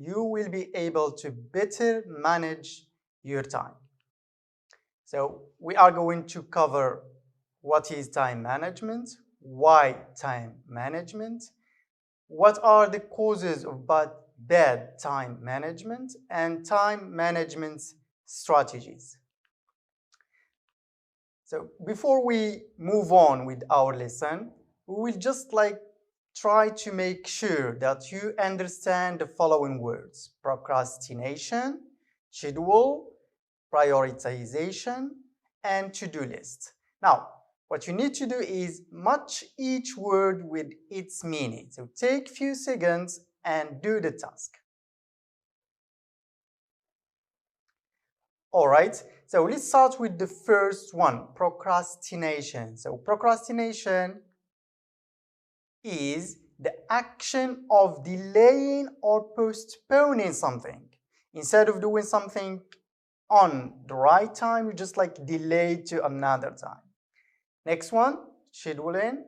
you will be able to better manage your time. So we are going to cover what is time management, why time management, what are the causes of bad time management, and time management strategies. So before we move on with our lesson, we will just try to make sure that you understand the following words: procrastination, schedule, prioritization, and to-do list. Now, what you need to do is match each word with its meaning. So take a few seconds and do the task. All right, so let's start with the first one, procrastination. So procrastination is the action of delaying or postponing something. Instead of doing something on the right time, you just delay to another time. Next one, scheduling.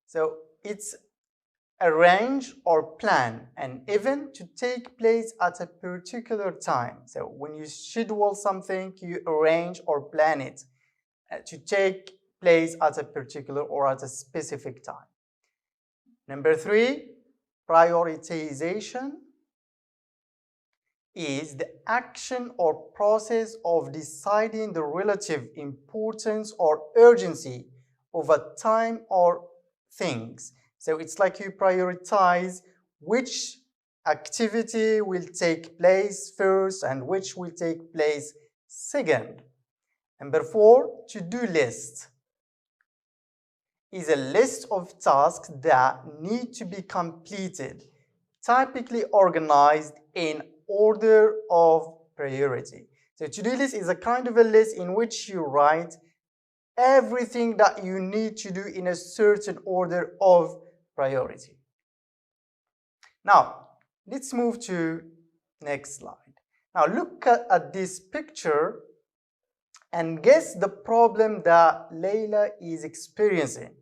So it's arrange or plan an event to take place at a particular time. So when you schedule something, you arrange or plan it to take place at a particular or at a specific time. Number 3, prioritization is the action or process of deciding the relative importance or urgency of a time or things. So it's like you prioritize which activity will take place first and which will take place second. Number 4, to-do list is a list of tasks that need to be completed, typically organized in order of priority. So to-do list is a kind of a list in which you write everything that you need to do in a certain order of priority. Now, let's move to next slide. Now look at this picture and guess the problem that Layla is experiencing.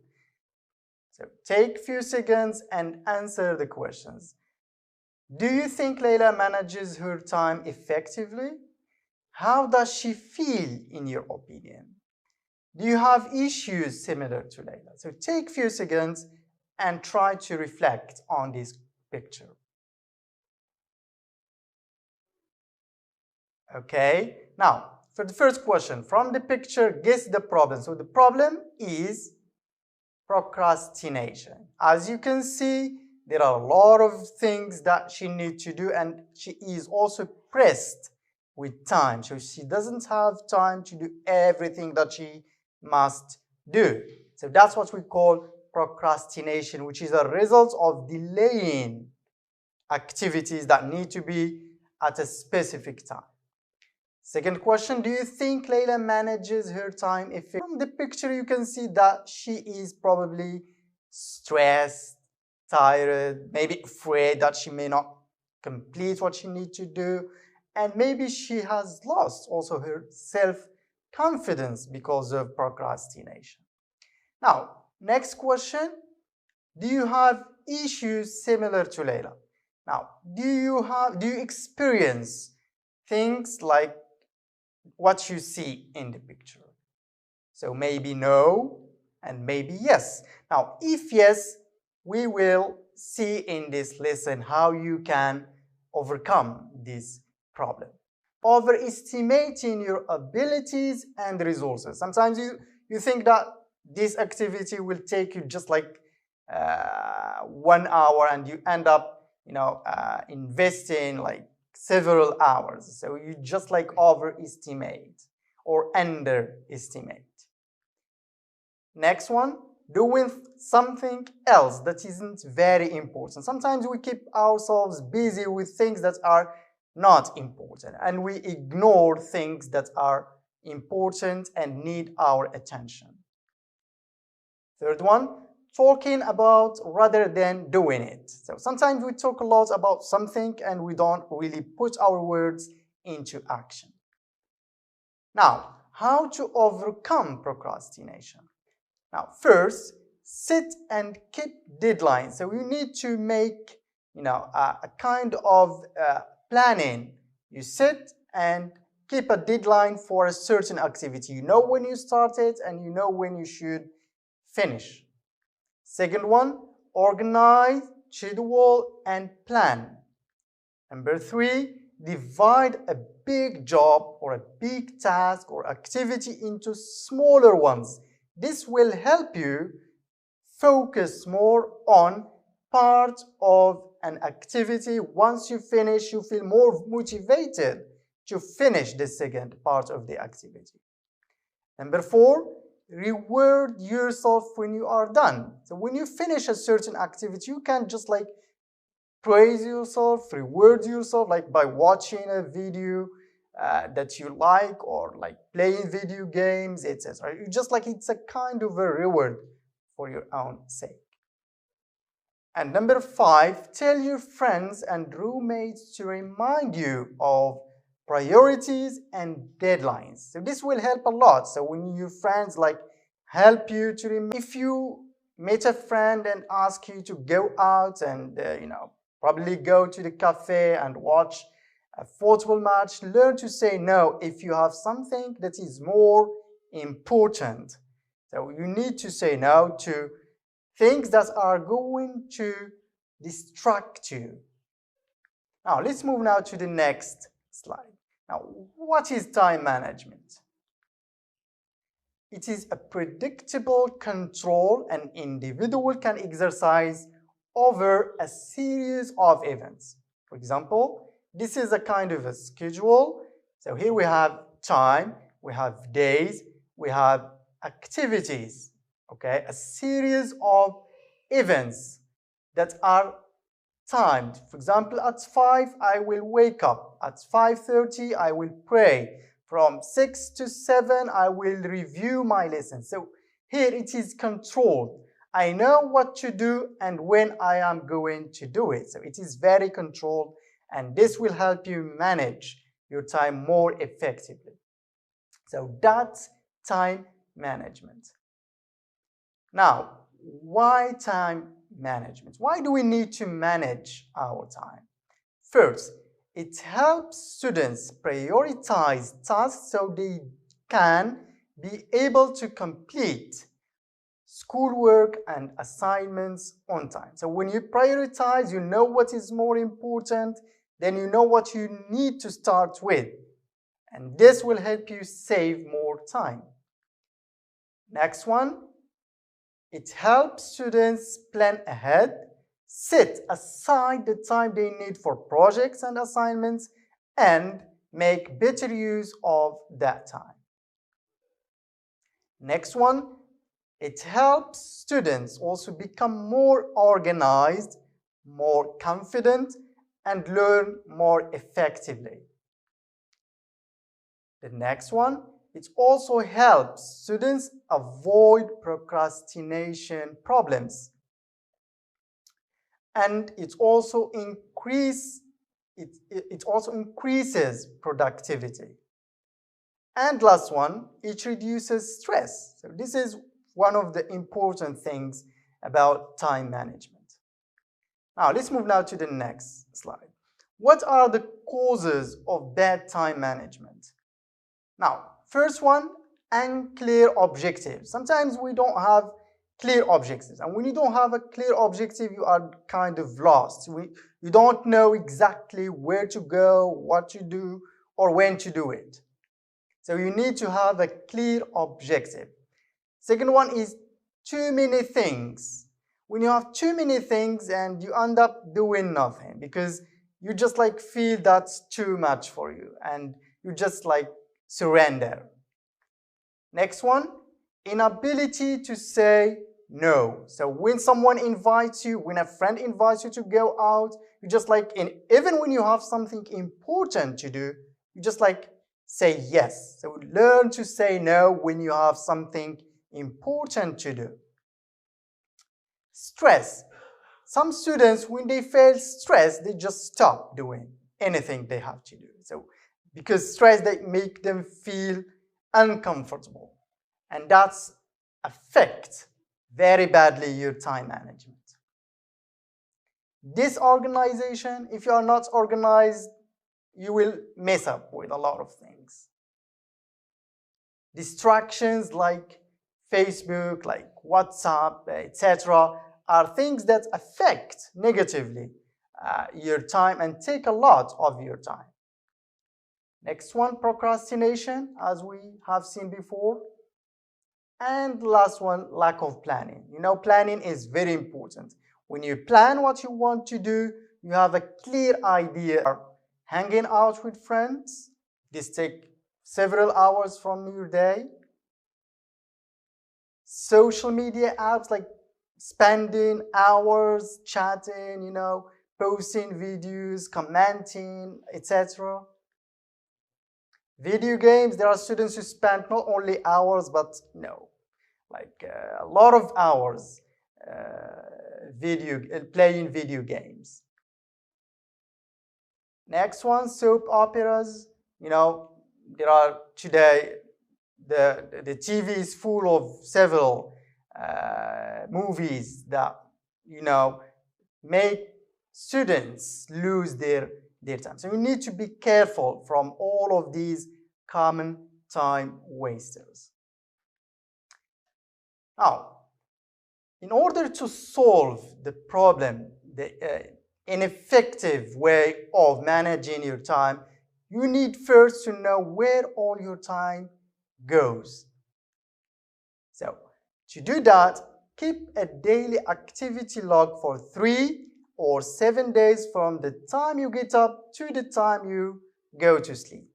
So take a few seconds and answer the questions. Do you think Layla manages her time effectively? How does she feel in your opinion? Do you have issues similar to Layla? So take a few seconds and try to reflect on this picture. Okay, now for the first question, from the picture, guess the problem. So the problem is procrastination. As you can see, there are a lot of things that she needs to do, and she is also pressed with time. So she doesn't have time to do everything that she must do. So that's what we call procrastination, which is a result of delaying activities that need to be at a specific time. Second question, do you think Layla manages her time effectively? From the picture, you can see that she is probably stressed, tired, maybe afraid that she may not complete what she needs to do, and maybe she has lost also her self-confidence because of procrastination. Now, next question, do you have issues similar to Layla? Now, do you experience things like what you see in the picture? So maybe no and maybe yes. Now, if yes, we will see in this lesson how you can overcome this problem. Overestimating your abilities and resources. Sometimes you think that this activity will take you just 1 hour and you end up investing several hours. So you just overestimate or underestimate. Next one, doing something else that isn't very important. Sometimes we keep ourselves busy with things that are not important, and we ignore things that are important and need our attention. Third one, talking about rather than doing it. So sometimes we talk a lot about something and we don't really put our words into action. Now, how to overcome procrastination? Now, first, set and keep deadlines. So you need to make a kind of planning. You sit and keep a deadline for a certain activity. You know when you start it and you know when you should finish. Second one, organize, schedule, and plan. Number three, divide a big job or a big task or activity into smaller ones. This will help you focus more on part of an activity. Once you finish, you feel more motivated to finish the second part of the activity. Number four, reward yourself when you are done. So when you finish a certain activity, you can just like praise yourself, reward yourself, like by watching a video that you like, or like playing video games, etc. You just like, it's a kind of a reward for your own sake. And number five, tell your friends and roommates to remind you of priorities and deadlines. So this will help a lot. So when your friends like help you to remember, if you meet a friend and ask you to go out and probably go to the cafe and watch a football match, learn to say no if you have something that is more important. So you need to say no to things that are going to distract you. Now let's move now to the next slide. Now, what is time management? It is a predictable control an individual can exercise over a series of events. For example, this is a kind of a schedule. So here we have time, we have days, we have activities, okay? A series of events that are timed. For example, at 5, I will wake up. At 5:30, I will pray. From 6 to 7, I will review my lesson. So here it is controlled. I know what to do and when I am going to do it. So it is very controlled, and this will help you manage your time more effectively. So that's time management. Now, why time management? Why do we need to manage our time? First, it helps students prioritize tasks so they can be able to complete schoolwork and assignments on time. So when you prioritize, you know what is more important, then you know what you need to start with. And this will help you save more time. Next one, it helps students plan ahead, set aside the time they need for projects and assignments, and make better use of that time. Next one, it helps students also become more organized, more confident, and learn more effectively. The next one, it also helps students avoid procrastination problems. And it also increases productivity. And last one, it reduces stress. So this is one of the important things about time management. Now let's move now to the next slide. What are the causes of bad time management? Now, first one, unclear objectives. Sometimes we don't have clear objectives, and when you don't have a clear objective, you are kind of lost. You don't know exactly where to go, what to do, or when to do it. So you need to have a clear objective. Second one is too many things. When you have too many things and you end up doing nothing because you just like feel that's too much for you and you just like surrender. Next one, inability to say no. So when someone invites you, when a friend invites you to go out, you just like, even when you have something important to do, you just like say yes. So learn to say no when you have something important to do. Stress. Some students, when they feel stressed, they just stop doing anything they have to do. So because stress, they make them feel uncomfortable, and that's affect very badly your time management. Disorganization, if you are not organized, you will mess up with a lot of things. Distractions like Facebook, like WhatsApp, etc., are things that affect negatively your time and take a lot of your time. Next one, procrastination, as we have seen before. And last one, lack of planning. You know, planning is very important. When you plan what you want to do, you have a clear idea. Hanging out with friends, this takes several hours from your day. Social media apps, like spending hours chatting, you know, posting videos, commenting, etc. Video games, there are students who spend not only hours, but a lot of hours playing video games. Next one, soap operas. You know, there are today, the TV is full of several movies that, you know, make students lose their time. So you need to be careful from all of these common time wasters. Now, in order to solve the problem, the ineffective way of managing your time, you need first to know where all your time goes. So, to do that, keep a daily activity log for 3 or 7 days from the time you get up to the time you go to sleep.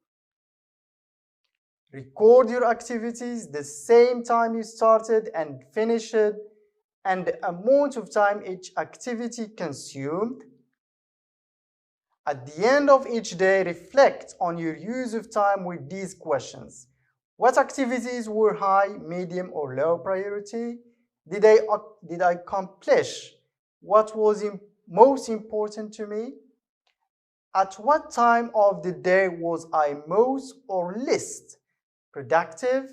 Record your activities the same time you started and finished it, and the amount of time each activity consumed. At the end of each day, reflect on your use of time with these questions. What activities were high, medium, or low priority? Did I accomplish what was most important to me? At what time of the day was I most or least productive?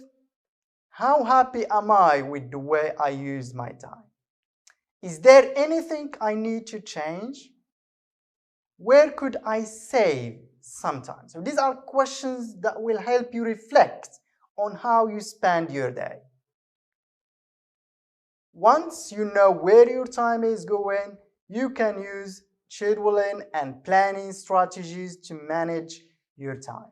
How happy am I with the way I use my time? Is there anything I need to change? Where could I save some time? So these are questions that will help you reflect on how you spend your day. Once you know where your time is going, you can use scheduling and planning strategies to manage your time.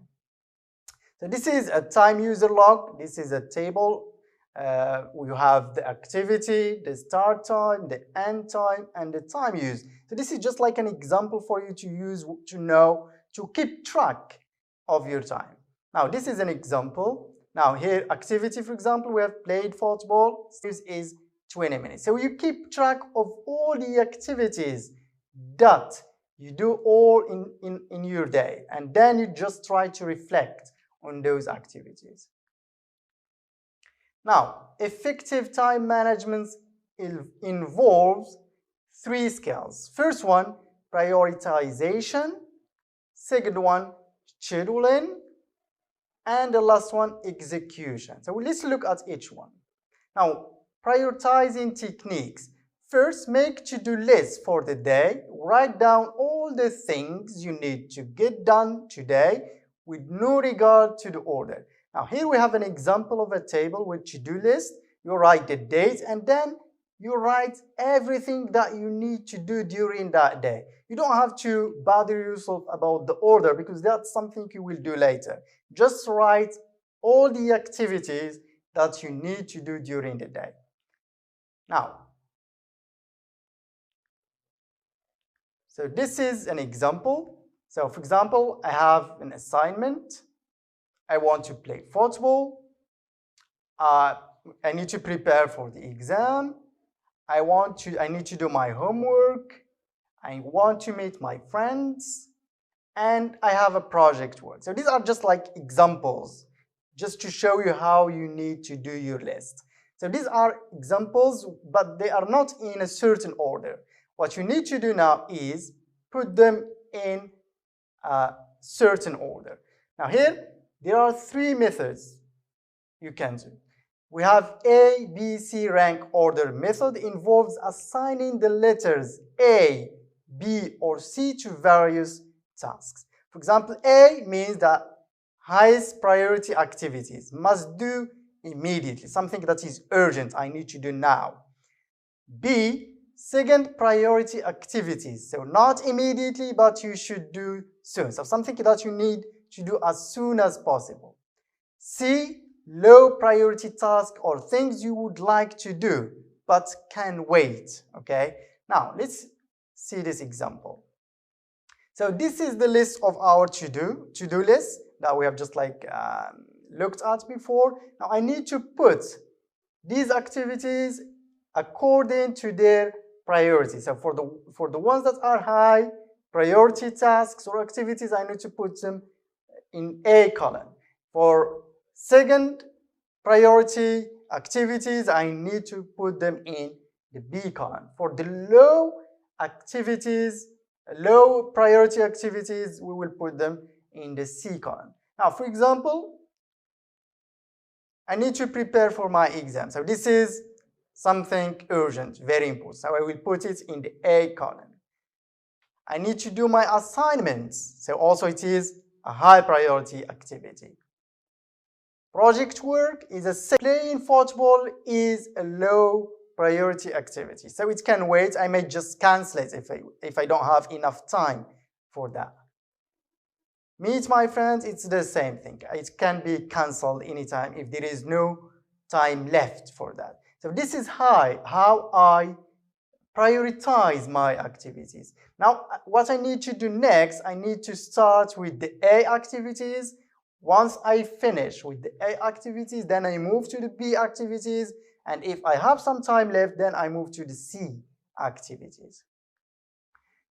So this is a time user log. This is a table. We have the activity, the start time, the end time, and the time used. So this is just like an example for you to use to know, to keep track of your time. Now, this is an example. Now here, activity, for example, we have played football. This is 20 minutes. So you keep track of all the activities that you do all in your day. And then you just try to reflect on those activities. Now, effective time management involves 3 skills. First one, prioritization. Second one, scheduling. And the last one, execution. So let's look at each one. Now, prioritizing techniques. First, make to-do lists for the day. Write down all the things you need to get done today with no regard to the order. Now, here we have an example of a table with to-do list. You write the date and then you write everything that you need to do during that day. You don't have to bother yourself about the order because that's something you will do later. Just write all the activities that you need to do during the day. Now, so this is an example. So for example, I have an assignment. I want to play football. I need to prepare for the exam. I need to do my homework. I want to meet my friends. And I have a project work. So these are just like examples, just to show you how you need to do your list. So these are examples, but they are not in a certain order. What you need to do now is put them in a certain order. Now here, there are 3 methods you can do. We have A, B, C rank order method involves assigning the letters A B or C to various tasks. For example, A means that highest priority activities must do immediately, something that is urgent, I need to do now. B, second priority activities, so not immediately, but you should do soon, so something that you need to do as soon as possible. C, low priority tasks or things you would like to do but can wait. Okay, now let's see this example. So this is the list of our to-do list that we have just looked at before. Now I need to put these activities according to their priority. So for the ones that are high priority tasks or activities, I need to put them in A column. For second priority activities, I need to put them in the B column. For the low priority activities, we will put them in the C column. Now, for example, I need to prepare for my exam. So this is something urgent, very important. So I will put it in the A column. I need to do my assignments. So also it is a high priority activity. Project work is playing football is a low priority activity. So it can wait. I may just cancel it if I don't have enough time for that. Meet my friends, it's the same thing. It can be cancelled anytime if there is no time left for that. So this is how I prioritize my activities. Now, what I need to do next, I need to start with the A activities. Once I finish with the A activities, then I move to the B activities. And if I have some time left, then I move to the C activities.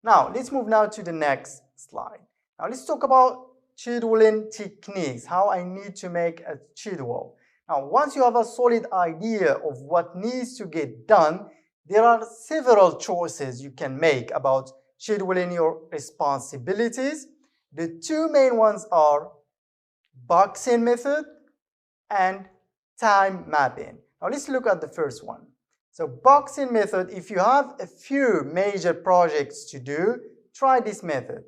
Now, let's move now to the next slide. Now, let's talk about scheduling techniques, how I need to make a schedule. Now, once you have a solid idea of what needs to get done, there are several choices you can make about scheduling your responsibilities. The two main ones are boxing method and time mapping. Now, let's look at the first one. So, boxing method, if you have a few major projects to do, try this method.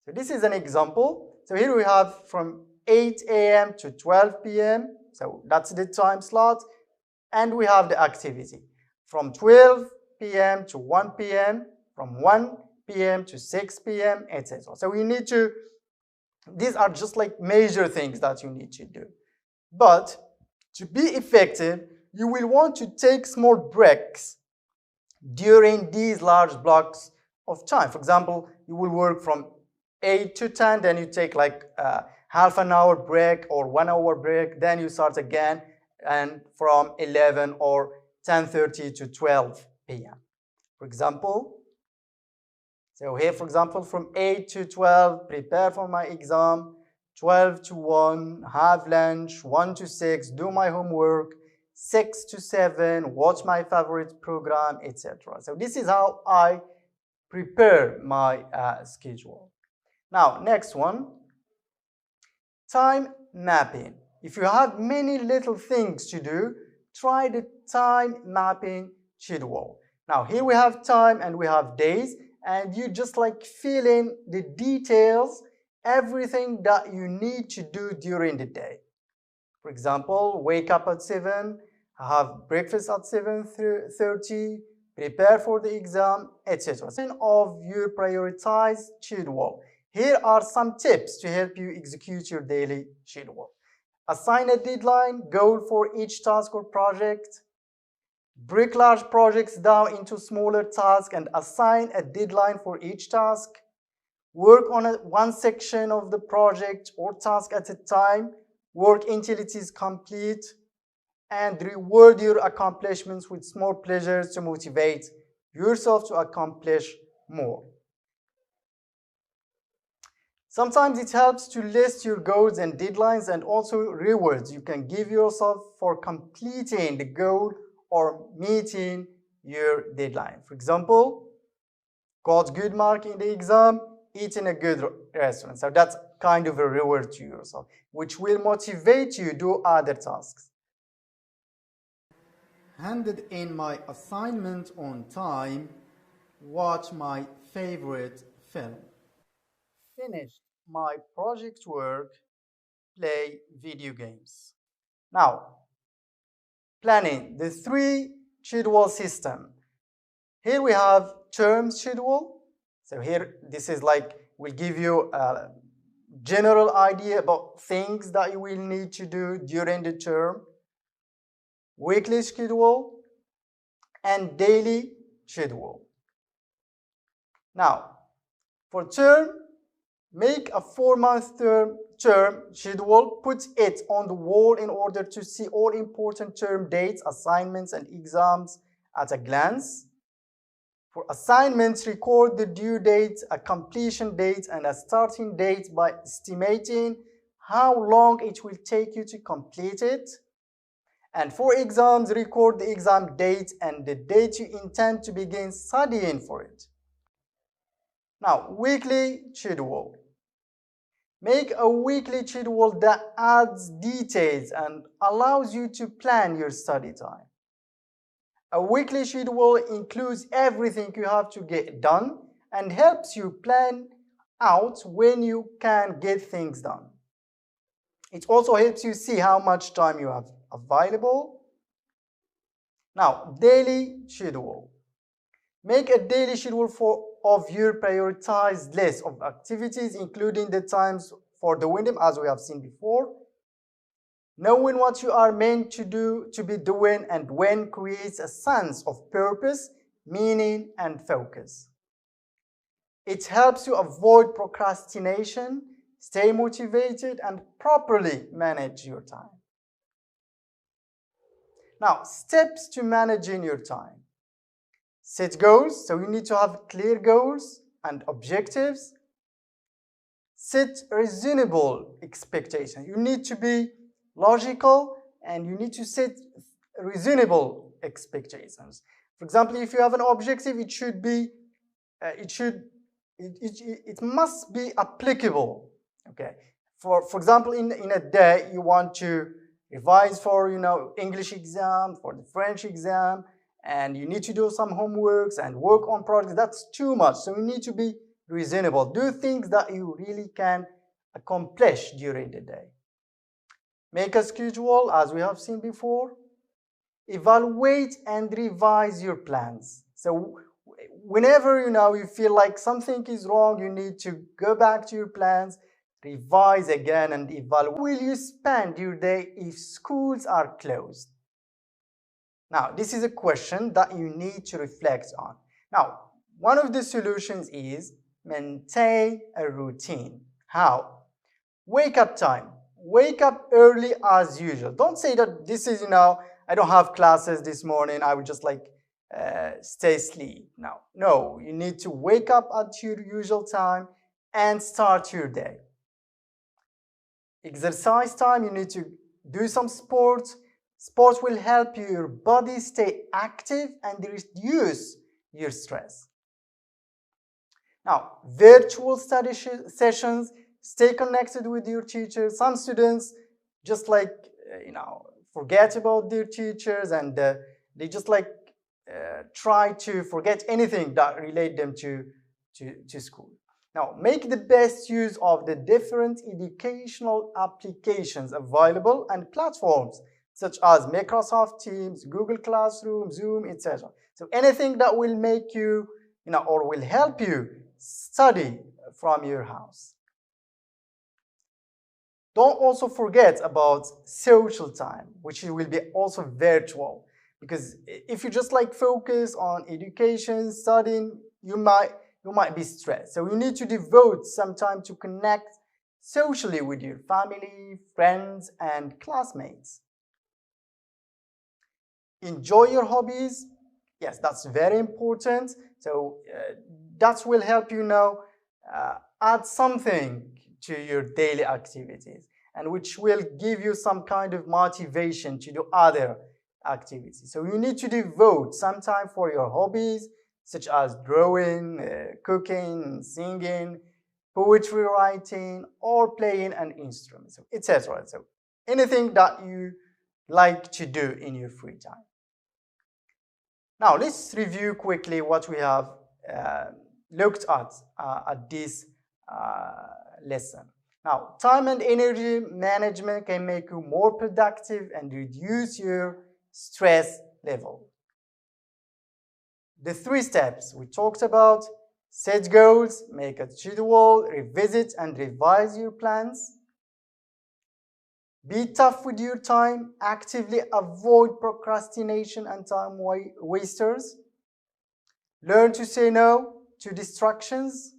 So, this is an example. So, here we have from 8 a.m. to 12 p.m. So, that's the time slot. And we have the activity from 12 p.m. to 1 p.m., from 1 p.m. to 6 p.m., etc. So, we need to, these are just like major things that you need to do. But to be effective, you will want to take small breaks during these large blocks of time. For example, you will work from 8 to 10, then you take like half an hour break or 1 hour break, then you start again, and from 11 or 10:30 to 12 p.m. For example, so here, for example, from 8 to 12, prepare for my exam, 12 to 1, have lunch, 1 to 6, do my homework, 6 to 7, watch my favorite program, etc. So this is how I prepare my schedule. Now, next one, time mapping. If you have many little things to do, try the time mapping schedule. Now, here we have time and we have days, and you just like fill in the details, everything that you need to do during the day. For example, wake up at 7, have breakfast at 7:30, prepare for the exam, etc. Of your prioritized schedule. Here are some tips to help you execute your daily schedule. Assign a deadline, goal for each task or project. Break large projects down into smaller tasks and assign a deadline for each task. Work on one section of the project or task at a time. Work until it is complete. And reward your accomplishments with small pleasures to motivate yourself to accomplish more. Sometimes it helps to list your goals and deadlines and also rewards you can give yourself for completing the goal or meeting your deadline. For example, got good mark in the exam, eat in a good restaurant. So that's kind of a reward to yourself, which will motivate you to do other tasks. Handed in my assignment on time, watch my favorite film. Finished my project work, play video games. Now, planning the three schedule system. Here we have term schedule. So here, this is like, we'll give you a general idea about things that you will need to do during the term. Weekly schedule and daily schedule. Now, for term, make a 4-month term schedule, put it on the wall in order to see all important term dates, assignments, and exams at a glance. For assignments, record the due date, a completion date, and a starting date by estimating how long it will take you to complete it. And for exams, record the exam date and the date you intend to begin studying for it. Now, weekly schedule. Make a weekly schedule that adds details and allows you to plan your study time. A weekly schedule includes everything you have to get done and helps you plan out when you can get things done. It also helps you see how much time you have available. Now, daily schedule. Make a daily schedule of your prioritized list of activities, including the times for doing them, as we have seen before. Knowing what you are meant to be doing and when creates a sense of purpose, meaning, and focus. It helps you avoid procrastination, stay motivated, and properly manage your time. Now, steps to managing your time. Set goals, so you need to have clear goals and objectives. Set reasonable expectations. You need to be logical and you need to set reasonable expectations. For example, if you have an objective, it should be, it must be applicable. Okay. For example, in a day, you want to revise for English exam, for the French exam, and you need to do some homeworks and work on projects. That's too much. So you need to be reasonable. Do things that you really can accomplish during the day. Make a schedule, as we have seen before. Evaluate and revise your plans. So whenever you feel like something is wrong, you need to go back to your plans, revise again, and evaluate. How will you spend your day if schools are closed? Now, this is a question that you need to reflect on. Now, one of the solutions is maintain a routine. How? Wake up time. Wake up early as usual. Don't say that this is, I don't have classes this morning, I would just stay asleep. No, you need to wake up at your usual time and start your day. Exercise time, you need to do some sports. Sports will help your body stay active and reduce your stress. Now, virtual study sessions, stay connected with your teachers. Some students just forget about their teachers and they just try to forget anything that relate them to school. Now, make the best use of the different educational applications available and platforms such as Microsoft Teams, Google Classroom, Zoom, etc. So anything that will make you, or will help you study from your house. Don't also forget about social time, which will be also virtual. Because if you just focus on education, studying, you might be stressed. So you need to devote some time to connect socially with your family, friends, and classmates. Enjoy your hobbies. Yes, that's very important. So that will help you add something to your daily activities and which will give you some kind of motivation to do other activities. So you need to devote some time for your hobbies such as drawing, cooking, singing, poetry writing, or playing an instrument, etc. So anything that you like to do in your free time. Now let's review quickly what we have looked at this lesson. Now, time and energy management can make you more productive and reduce your stress level. The 3 steps we talked about: set goals, make a schedule, revisit and revise your plans. Be tough with your time, actively avoid procrastination and time wasters. Learn to say no to distractions.